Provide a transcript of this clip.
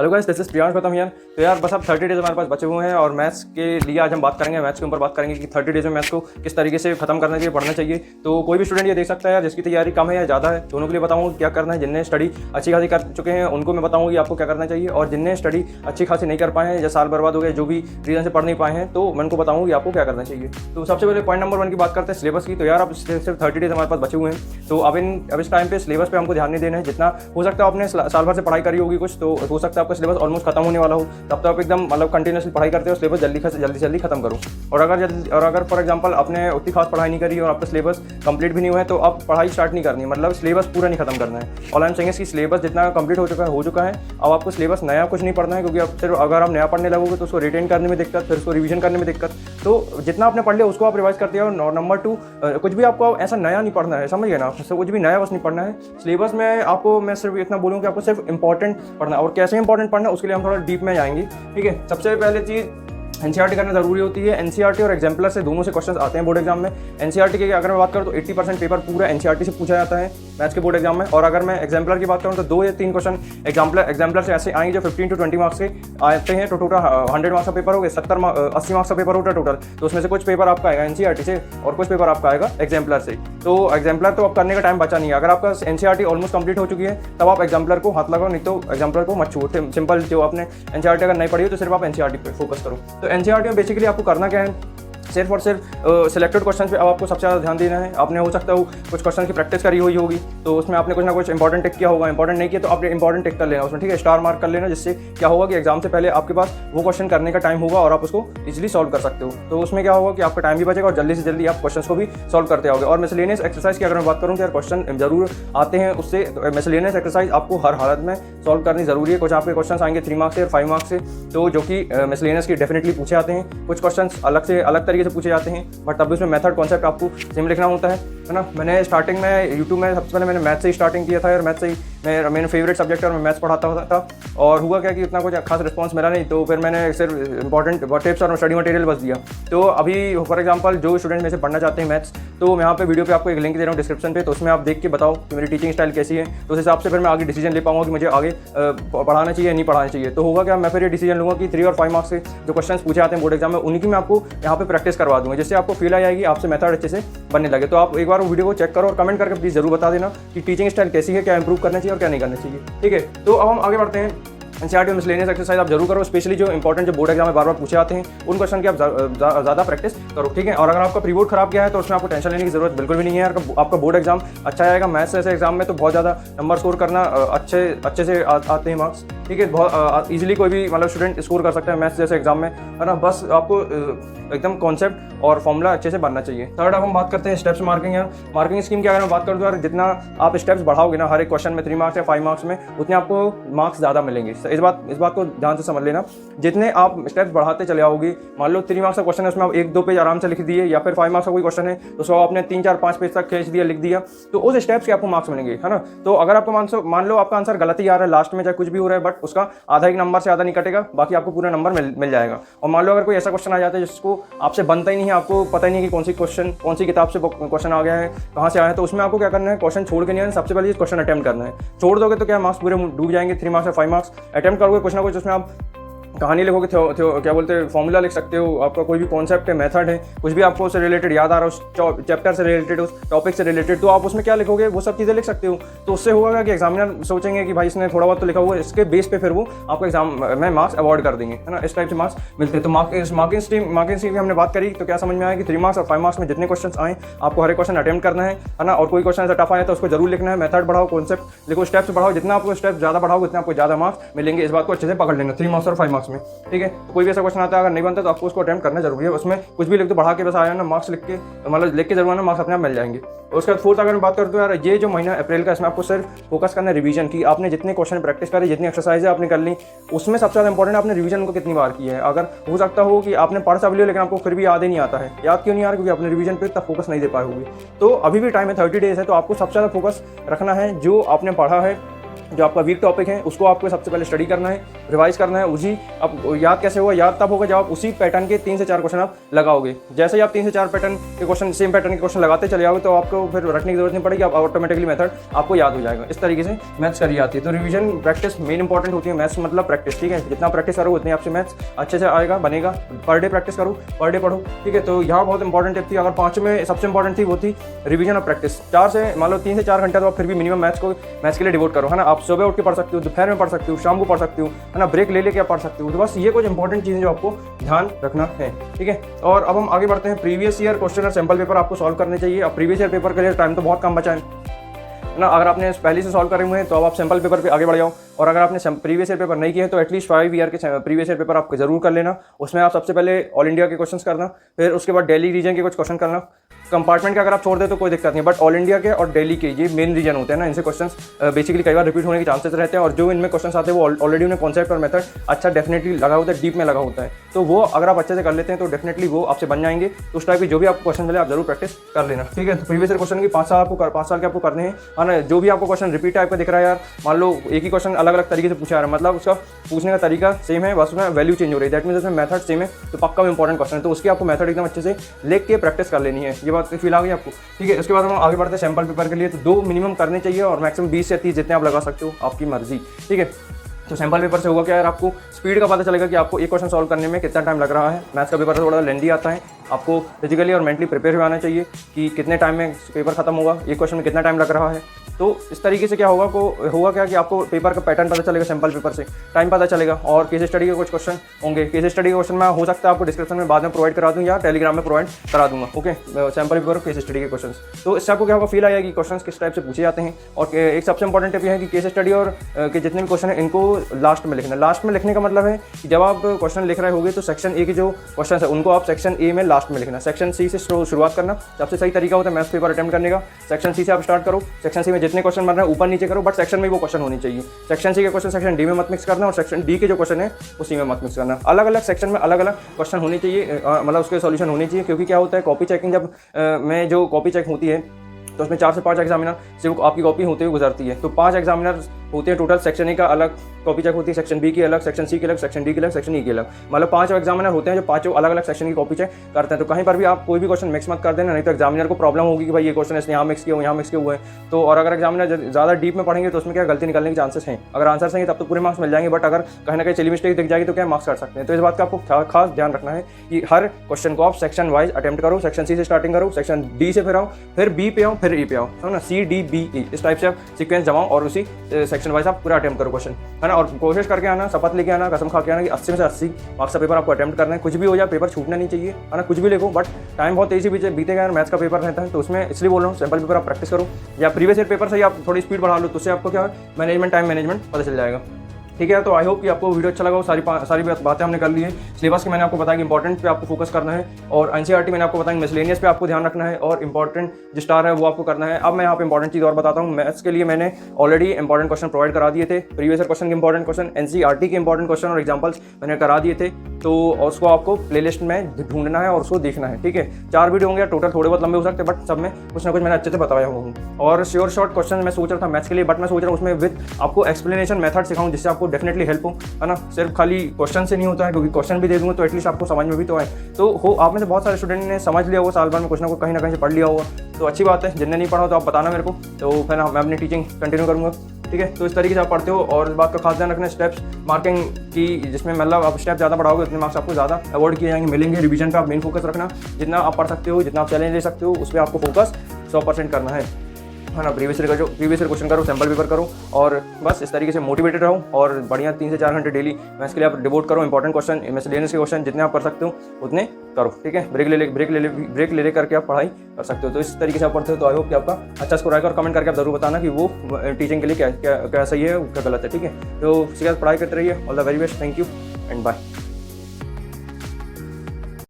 Hello guys, this is Priyansh Gautam here. तो यार बस अब 30 डेज हमारे पास बचे हुए हैं और मैथ्स के लिए आज हम बात करेंगे, मैथ्स के ऊपर बात करेंगे कि 30 डेज में मैथ्स को किस तरीके से खत्म करना चाहिए, पढ़ना चाहिए। तो कोई भी स्टूडेंट ये देख सकता है यार जिसकी तैयारी कम है या ज़्यादा है, दोनों के लिए बताऊँगा क्या करना है। जिनने स्टडी अच्छी खासी कर चुके हैं उनको मैं बताऊँगी आपको क्या करना चाहिए, और जिनने स्टडी अच्छी खासी नहीं कर पाए हैं या साल बर्बाद हो गए, जो भी रीजन से पढ़ नहीं पाए हैं, तो मैं उनको बताऊँगी आपको क्या करना चाहिए। तो सबसे पहले पॉइंट नंबर 1 की बात करते हैं सिलेबस की। तो यार अब सिर्फ 30 डेज हमारे पास बचे हुए हैं, तो अब इस टाइम पे सिलेबस पे हमको ध्यान नहीं देना है। जितना हो सकता है आपने साल भर से पढ़ाई करी होगी कुछ, तो हो सकता है आपका सिलेबस ऑलमोस्ट खत्म होने वाला हो, तब तो आप एकदम मतलब कंटिन्यूसली पढ़ाई करते हो, सिलेबस जल्दी जल्दी खत्म करो। और अगर फॉर एग्जांपल आपने उतनी खास पढ़ाई नहीं करी और आपका सिलेबस कंप्लीट भी नहीं हुआ है, तो आप पढ़ाई स्टार्ट नहीं करनी, मतलब सिलेबस पूरा नहीं खत्म करना है। ऑल आई एम सेइंग इसकी सिलेबस जितना कंप्लीट हो चुका है। अब आपको सिलेबस नया कुछ नहीं पढ़ना है, क्योंकि अब सिर्फ अगर आप नया पढ़ने लगोगे तो उसको रिटेन करने में दिक्कत, फिर उसको रिवीजन करने में दिक्कत। तो जितना आपने पढ़ लिया उसको आप रिवाइज करते हो। और नंबर 2, कुछ भी आपको ऐसा नया नहीं पढ़ना है, समझ गए ना, कुछ भी नया बस नहीं पढ़ना है। सिलेबस में आपको मैं सिर्फ इतना बोलूँगा कि आपको सिर्फ इंपॉर्टेंट पढ़ना है। और कैसे इंपॉर्टेंट पढ़ना है उसके लिए हम थोड़ा डीप में जाएंगे, ठीक है। सबसे पहले चीज़ एनसीईआरटी करना जरूरी होती है। एनसीईआरटी और एग्जाम्पलर से दोनों से क्वेश्चन आते हैं बोर्ड एग्जाम में। एनसीईआरटी की अगर मैं बात करूँ तो 80% पेपर पूरा एनसीईआरटी से पूछा जाता है मैथ्स के बोर्ड एग्जाम में। और अगर मैं एग्जाम्पलर की बात करूँ तो 2 या 3 क्वेश्चन एग्जाम्पलर से ऐसे आएंगे जो 15 to 20 मार्क्स के आते हैं। तो टोटल 100 मार्क्स का पेपर हो गया, 80 मार्क्स का पेपर होता है टोटल। तो उसमें से कुछ पेपर आपका आएगा एनसीईआरटी से और कुछ पेपर आपका आएगा एग्जाम्पलर से। तो एग्जाम्पलर तो अब करने का टाइम बचा नहीं है। अगर आपका एनसीईआरटी ऑलमोस्ट कंप्लीट हो चुकी है तब आप एग्जाम्पलर को हाथ लगाओ, नहीं तो एग्जाम्पलर को मत छोड़ो। सिंपल, जो आपने एनसीईआरटी अगर नहीं पढ़ी हो तो सिर्फ आप एनसीईआरटी पे फोकस करो। तो एनसीईआरटी में बेसिकली आपको करना क्या है, सिर्फ और सिर्फ सिलेक्टेड क्वेश्चन पे अब आपको सबसे ज़्यादा ध्यान देना है। आपने हो सकता है कुछ क्वेश्चन की प्रैक्टिस करी हुई होगी, तो उसमें आपने कुछ ना कुछ इंपॉर्टेंट टिक किया होगा। इंपॉर्टेंट नहीं किया तो आपने इंपॉर्टेंट टिक कर लेना उसमें, ठीक है, स्टार मार्क कर लेना। जिससे क्या होगा कि एग्जाम से पहले आपके पास वो क्वेश्चन करने का टाइम होगा और आप उसको इजीली सॉल्व कर सकते हो। तो उसमें क्या होगा कि आपका टाइम भी बचेगा और जल्दी से जल्दी आप क्वेश्चन को भी सॉल्व करते आओगे। और मिसलेनियस एक्सरसाइज की अगर मैं बात करूँ तो यार क्वेश्चन जरूर आते हैं उससे। मिसलेनियस एक्सरसाइज आपको हर हालत में सॉल्व करनी जरूरी है। कुछ आपके क्वेश्चन आएंगे 3 मार्क्स से और 5 मार्क्स से, तो जो कि मिसलेनियस की डेफिनेटली पूछे जाते हैं। कुछ क्वेश्चन अलग तरीके से पूछे जाते हैं, बट तब उसमें मेथड कॉन्सेप्ट आपको सेम लिखना होता है ना। मैंने स्टार्टिंग में यूट्यूब में सबसे पहले मैंने मैथ्स से ही स्टार्टिंग किया था, और मैथ्स से ही मेरा फेवरेट सब्जेक्ट है और मैं मैथ्स पढ़ाता होता था। और हुआ क्या कि उतना कुछ खास रिस्पांस मिला नहीं, तो फिर मैंने सिर्फ इंपॉर्टेंट टिप्स और स्टडी मटेरियल बस दिया। तो अभी फॉर एग्जांपल जो स्टूडेंट में से पढ़ना चाहते हैं मैथ्स, तो मैं यहाँ पे वीडियो पे आपको एक लिंक दे रहा हूँ डिस्क्रिप्शन पे, तो उसमें आप देख के बताओ कि मेरी टीचिंग स्टाइल कैसी है। तो उस हिसाब से फिर मैं आगे डिसीजन ले पाऊंगा कि मुझे आगे पढ़ाना चाहिए या नहीं पढ़ाना चाहिए। तो होगा क्या, मैं फिर ये डिसीजन लूँगा कि 3 और 5 मार्क्स से जो क्वेश्चन पूछे जाते हैं बोर्ड एग्जाम में, उनकी मैं आपको यहाँ पे प्रैक्टिस करवा दूँगा, जिससे आपको फील आ जाएगी, आपसे मेथड अच्छे से बनने लगे। तो आप एक बार वीडियो को चेक करो और कमेंट करके प्लीज़ जरूर बता देना कि टीचिंग स्टाइल कैसी है, क्या इंप्रूव करना चाहिए और क्या नहीं करना चाहिए, ठीक है। तो अब हम आगे बढ़ते हैं। एनसीईआरटी मिसलेनियस एक्सरसाइज आप जरूर करो, स्पेशली जो इंपॉर्टेंट जो बोर्ड एग्जाम में बार बार पूछे जाते हैं उन क्वेश्चन की आप ज़्यादा प्रैक्टिस करो, ठीक है। और अगर आपका प्री बोर्ड खराब गया है तो उसमें आपको टेंशन लेने की जरूरत बिल्कुल भी नहीं है। आपका बोर्ड एग्जाम अच्छा आएगा। मैथ्स जैसे एग्जाम में तो बहुत ज़्यादा नंबर स्कोर करना अच्छे से आते हैं मार्क्स, ठीक है। बहुत ईजिली कोई भी मतलब स्टूडेंट स्कोर कर सकता है मैथ्स जैसे एग्जाम में, है ना। बस आपको एकदम कॉन्सेप्ट और फॉर्मूला अच्छे से बनना चाहिए। थर्ड अब हम बात करते हैं स्टेप्स मार्किंग। यार मार्किंग स्कीम की अगर मैं बात करूँ तो यार जितना आप स्टेप्स बढ़ाओगे ना हर एक क्वेश्चन में 3 मार्क्स या 5 मार्क्स में, उतने आपको मार्क्स ज़्यादा मिलेंगे। इस बात को ध्यान से समझ लेना। जितने आप स्टेप्स बढ़ाते चले आओगे, मान लो 3 मार्क्स का क्वेश्चन है, उसमें आप 1-2 पेज आराम से लिख दिए, या फिर 5 मार्क्स का कोई क्वेश्चन है तो उसको आपने 3-4-5 पेज तक खींच दिया, लिख दिया, तो उस स्टेप्स के आपको मार्क्स मिलेंगे, है ना। तो अगर आपको मान लो आपका आंसर गलत ही आ रहा है लास्ट में, चाहे कुछ भी हो रहा है, बट उसका आधा एक नंबर से ज़्यादा नहीं कटेगा, बाकी आपको पूरा नंबर मिल जाएगा। और मान लो अगर कोई ऐसा क्वेश्चन आ जाता है जिसको आपसे बनता ही नहीं है, आपको पता ही नहीं कि कौन सी किताब से क्वेश्चन आ गया है, कहाँ से आया है, तो उसमें आपको क्या करना है, क्वेश्चन छोड़ के नहीं आना, सबसे पहले क्वेश्चन अटेम्प्ट करना है। छोड़ दोगे तो क्या मार्क्स पूरे डूब जाएंगे, 3 मार्क्स या 5 मार्क्स। अटेम्प्ट करोगे कुछ ना कुछ, उसमें आप कहानी लिखोगे, क्या बोलते हैं, फॉर्मूला लिख सकते हो, आपका कोई भी कॉन्सेप्ट है, मेथड है, कुछ भी आपको उससे रिलेटेड याद आ रहा है, उस चैप्टर से रिलेटेड, उस टॉपिक से रिलेटेड, तो आप उसमें क्या लिखोगे, वो सब चीज़ें लिख सकते हो। तो उससे होगा कि एग्जामिनर सोचेंगे कि भाई इसने थोड़ा बहुत तो लिखा हुआ है, इसके बेस पे फिर वो आपको एग्जाम में मार्क्स अवॉर्ड कर देंगे, है ना। इस टाइप से मार्क्स मिलते हैं। तो मार्किंग स्कीम की हमने बात करी, तो क्या समझ में आया कि 3 मार्क्स और 5 मार्क्स में जितने क्वेश्चन आए आपको हर एक क्वेश्चन अटेम्प्ट करना है ना। और कोई क्वेश्चन ऐसा टफ आया तो उसको जरूर लिखना है। मेथड बढ़ाओ, कॉन्सेप्ट लिखो, स्टेप्स बढ़ाओ। जितना आपको स्टेप्स ज़्यादा बढ़ाओगे उतना आपको ज़्यादा मार्क्स मिलेंगे। इस बात को अच्छे से पकड़ लेना 3 मार्क्स और 5 मार्क्स में, ठीक है। कोई भी ऐसा क्वेश्चन आता है अगर नहीं बनता तो आपको उसको अटेम्प्ट करना जरूरी है। उसमें कुछ भी लिख दो, बढ़ा के बस आया ना, मार्क्स लिख के जरूर आना, मार्क्स अपने आप मिल जाएंगे। और उसके बाद फोर्थ अगर मैं बात करता हूँ यार, ये जो महीना अप्रैल का, इसमें आपको सिर्फ फोकस करना है रिवीजन की। आपने जितने क्वेश्चन प्रैक्टिस करे, जितनी एक्सरसाइज आपने कर ली, उसमें सबसे ज़्यादा इंपॉर्टेंट आपने रिवीजन को कितनी बार किया है। अगर हो सकता हो कि आपने पढ़ सब लिया लेकिन आपको फिर भी याद ही नहीं आता है, याद क्यों नहीं आ रहा, क्योंकि आपने रिवीजन पे तब फोकस नहीं दे पाए होगी। तो अभी भी टाइम है, 30 डेज है, तो आपको सबसे ज़्यादा फोकस रखना है जो आपने पढ़ा है जो आपका वीक टॉपिक है उसको आपको सबसे पहले स्टडी करना है, रिवाइज करना है। उसी अब याद कैसे होगा, याद तब होगा जब आप उसी पैटर्न के 3 से 4 क्वेश्चन आप लगाओगे। जैसे ही आप 3 से 4 पैटर्न के क्वेश्चन, सेम पैटर्न के क्वेश्चन लगाते चले जाओगे तो आपको फिर रटने की जरूरत नहीं पड़ेगी, आप ऑटोमेटिकली मेथड आपको याद हो जाएगा। इस तरीके से मैथ्स करी जाती है। तो रिवीजन प्रैक्टिस मेन इंपॉर्टेंट होती है। मैथ्स मतलब प्रैक्टिस, ठीक है। जितना प्रैक्टिस करो उतनी आपसे मैथ्स अच्छे से आएगा, बनेगा। पर डे प्रैक्टिस करो, पर डे पढ़ो, ठीक है। तो यहाँ बहुत इंपॉर्टेंट टिप थी। अगर 5 में सबसे इंपॉर्टेंट थी वो थी रिवीजन और प्रैक्टिस। 4 से मान लो 3 से 4 घंटा तो आप फिर भी मिनिमम मैथ्स के लिए डिवोट करो, है ना। आप सुबह उठ के पढ़ सकते हो, दोपहर में पढ़ सकते हो, शाम को पढ़ सकते हो, है ना। ब्रेक ले लेके आप पढ़ सकते हो। तो बस ये कुछ इंपॉर्टेंट चीज़ें जो आपको ध्यान रखना है, ठीक है। और अब हम आगे बढ़ते हैं। प्रीवियस ईयर क्वेश्चन और सैम्पल पेपर आपको सॉल्व करने चाहिए। अब प्रीवियस ईयर पेपर के लिए टाइम तो बहुत कम बचा है ना। अगर आपने पहले से सॉल्व करे हुए हैं तो अब आप सैम्पल पेपर पे आगे बढ़ जाओ। और अगर आपने प्रीवियस ईयर पेपर नहीं किए हैं तो एटलीस्ट 5 ईयर के प्रीवियस ईयर पेपर आपको जरूर कर लेना। उसमें आप सबसे पहले ऑल इंडिया के क्वेश्चंस करना, फिर उसके बाद दिल्ली रीजन के कुछ क्वेश्चन करना। कंपार्टमेंट का अगर आप छोड़ दे तो कोई दिक्कत नहीं, बट ऑल इंडिया के और दिल्ली के ये मेन रीजन होते हैं ना। इनसे क्वेश्चंस बेसिकली कई बार रिपीट होने के चांसेस रहते हैं। और जो इनमें क्वेश्चंस आते हैं वो ऑलरेडी उन्हें कॉन्सेप्ट और मेथड अच्छा डेफिनेटली लगा होता है, डीप में लगा होता है। तो वो अगर आप अच्छे से कर लेते हैं तो डेफिनेटली वो आपसे बन जाएंगे। तो उस टाइप की जो भी आपको क्वेश्चन मिले आप जरूर प्रैक्टिस कर लेना, ठीक है। तो प्रीवियस ईयर क्वेश्चन की 5 साल के आपको करने हैं, है ना। जो भी आपको क्वेश्चन रिपीट टाइप का दिख रहा है यार, मान लो एक ही क्वेश्चन अलग अलग तरीके से पूछा जा रहा है, मतलब उसका पूछने का तरीका सेम है, बस उसमें वैल्यू चेंज हो रही है, दैट मीन्स उसमें मेथड सेम है। तो पक्का इंपॉर्टेंट क्वेश्चन है, तो उसकी आपको मेथड एकदम अच्छे से लिख के प्रैक्टिस कर लेनी है। ये बात फील आ गई आपको, ठीक है। उसके बाद हम आगे बढ़ते हैं सैम्पल पेपर के लिए। तो 2 मिनिमम करने चाहिए और मैक्सिमम 20 से 30 जितने आप लगा सकते हो, आपकी मर्जी, ठीक है। तो सैम्पल पेपर से होगा क्या यार, आपको स्पीड का पता चलेगा कि आपको एक क्वेश्चन सॉल्व करने में कितना टाइम लग रहा है। मैथ्स का पेपर थोड़ा लेंदी आता है, आपको फिजिकली और मेंटली प्रिपेयर हो आना चाहिए कि कितने टाइम में पेपर खत्म होगा, एक क्वेश्चन में कितना टाइम लग रहा है। तो इस तरीके से क्या होगा क्या कि आपको पेपर का पैटर्न पता चलेगा, सैम्पल पेपर से टाइम पता चलेगा। और केस स्टडी के कुछ क्वेश्चन होंगे। केस स्टडी के क्वेश्चन मैं हो सकता है आपको डिस्क्रिप्शन में बाद में प्रोवाइड करा दूँ या टेलीग्राम में प्रोवाइड करा दूंगा, ओके। सैम्पल पेपर और केस स्टडी के क्वेश्चन, तो इससे आपको क्या होगा, फील आएगा कि क्वेश्चन किस टाइप से पूछे जाते हैं। और एक सबसे इंपॉर्टेंट टिप यह है कि केस स्टडी और के जितने भी क्वेश्चन है इनको लास्ट में लिखना। लास्ट में लिखने का मतलब है कि जब आप क्वेश्चन लिख रहे होगे तो सेक्शन ए के जो क्वेश्चन है उनको आप सेक्शन ए में लास्ट में लिखना। सेक्शन सी से शुरुआत करना सबसे सही तरीका होता है मैथ्स पेपर अटेम्प्ट करने का। सेक्शन सी से आप स्टार्ट करो, सेक्शन सी में जितने क्वेश्चन बन रहे हैं ऊपर नीचे करो, बट सेक्शन में वो क्वेश्चन होने चाहिए। सेक्शन सी के क्वेश्चन सेक्शन डी में मत मिक्स करना और सेक्शन डी के जो क्वेश्चन है उसी में मत मिक्स करना। अलग अलग सेक्शन में अलग अलग क्वेश्चन होने चाहिए, मतलब उसके सॉल्यूशन होने चाहिए। क्योंकि क्या होता है, कॉपी चेकिंग जब में जो कॉपी चेक होती है तो उसमें 4 से 5 एग्जामिनर सिर्फ आपकी कॉपी होते हुए गुजरती है। तो 5 एग्जामिनर होते हैं टोटल। सेक्शन ए का अलग कॉपी चेक होती है, सेक्शन बी की अलग, सेक्शन सी की अलग, सेक्शन डी की अलग, सेक्शन ई की अलग। मतलब 5 एग्जामिनर होते हैं जो 5 अलग अलग सेक्शन की कॉपी चेक करते हैं। तो कहीं पर भी आप कोई भी क्वेश्चन मिक्स मत कर देना, नहीं तो एग्जामिनर को प्रॉब्लम होगी कि भाई ये क्वेश्चन इसने यहाँ मिक्स किया हुआ, यहाँ मिक्स किया हुआ है। तो और अगर एग्जामिनर ज़्यादा डीप में पढ़ेंगे तो उसमें क्या गलती निकलने के चांसेस हैं। अगर आंसर सही है तब तो पूरे मार्क्स मिल जाएंगे, बट अगर कहीं ना कहीं चिली मिस्टेक दिख जाएगी तो क्या मार्क्स काट सकते हैं। तो इस बात का आपको खास ध्यान रखना है कि हर क्वेश्चन को आप सेक्शन वाइज अटेम्प्ट करो। सेक्शन सी से स्टार्टिंग करो, सेक्शन डी से फिर आओ, फिर बी पे आओ, फिर ई पे आओ, है ना। सी डी बी ई इस टाइप से आप सीक्वेंस जमाओ और उसी सेक्शन वाइज आप पूरा अटेम्प्ट करो क्वेश्चन, है ना। और कोशिश करके आना, शपथ लेके आना, कसम खा के आना कि 80 में से 80 मार्क्स का पेपर आपको अटेम्प्ट करना है। कुछ भी हो जाए पेपर छूटना नहीं चाहिए, है ना। कुछ भी लिखो, बट टाइम बहुत तेजी से बीतेगा यार। मैथ्स का पेपर रहता है तो उसमें इसलिए बोल रहा हूँ सैम्पल पेपर आप प्रैक्टिस करो, या प्रीवियस ईयर पेपर से ही आप थोड़ी स्पीड बढ़ा लो, तो उससे आपको क्या है मैनेजमेंट, टाइम मैनेजमेंट पता चल जाएगा, ठीक है। तो आई होप कि आपको वीडियो अच्छा लगा हो। सारी बातें हमने कर ली है। सिलेबस की मैंने आपको बताया कि इंपॉर्टेंट पे आपको फोकस करना है, और एनसीईआरटी मैंने आपको बताया मिसलेनियस पे आपको ध्यान रखना है, और इंपॉर्टेंट जो स्टार है वो आपको करना है। अब मैं यहाँ पे इंपॉर्टेंट चीज़ और बताता हूँ। मैथ्स के लिए मैंने ऑलरेडी इंपॉर्टेंट क्वेश्चन प्रोवाइड करा दिए थे, प्रीवियस ईयर क्वेश्चन के इंपॉर्टेंट क्वेश्चन, एनसीईआरटी के इंपॉर्टेंट क्वेश्चन और एग्जाम्पल्स मैंने करा दिए थे। तो उसको आपको प्लेलिस्ट में ढूंढना है और उसको देखना है, ठीक है। 4 वीडियो होंगे, टोटल थोड़े बहुत लंबे हो सकते हैं, बट सब में कुछ ना कुछ मैंने अच्छे से बताया हूँ। और श्योर शॉर्ट क्वेश्चन मैं सोच रहा था मैथ्स के लिए, बट मैं सोच रहा हूँ उसमें विद आपको एक्सप्लेनेशन मेथड सिखाऊं जिससे आपको डेफिनेटली हेल्प हो, है ना। सिर्फ खाली क्वेश्चन से नहीं होता है, क्योंकि क्वेश्चन भी दे दूंगा तो एटलीस्ट आपको समझ में भी तो आए। तो हो आप में से बहुत सारे स्टूडेंट ने समझ लिया होगा, साल भर में कुछ ना कुछ कहीं ना कहीं से पढ़ लिया होगा, तो अच्छी बात है। जिनने नहीं पढ़ा तो आप बताना मेरे को, तो फिर मैं अपनी टीचिंग कंटिन्यू करूँगा, ठीक है। तो इस तरीके से आप पढ़ते हो, और इस बात का खास ध्यान रखना स्टेप्स मार्किंग की, जिसमें मतलब आप स्टेप ज़्यादा बढ़ाओगे उतने मार्क्स आपको ज़्यादा अवॉर्ड किए जाएंगे, मिलेंगे। रिवीजन पे आप मेन फोकस रखना, जितना आप पढ़ सकते हो, जितना आप चैलेंज ले सकते हो, उस पर आपको फोकस 100% करना है ना। प्रीवियस ईयर क्वेश्चन करो, सैम्पल पेपर करो, और बस इस तरीके से मोटिवेटेड रहो, और बढ़िया 3 से 4 घंटे डेली मैथ्स के लिए आप डिवोट करो। इंपॉर्टेंट क्वेश्चन, मिसलेनियस के क्वेश्चन जितने आप कर सकते हो उतने करो, ठीक है। ब्रेक ले करके आप पढ़ाई कर सकते हो। तो इस तरीके से आप पढ़ते हो तो आई होप कि आपका अच्छा स्कोर आएगा। और कमेंट करके आप जरूर बताना कि वो टीचिंग के लिए क्या सही है, क्या गलत है, ठीक है। तो इसके बाद पढ़ाई करते रहिए। All the very best, thank you and bye.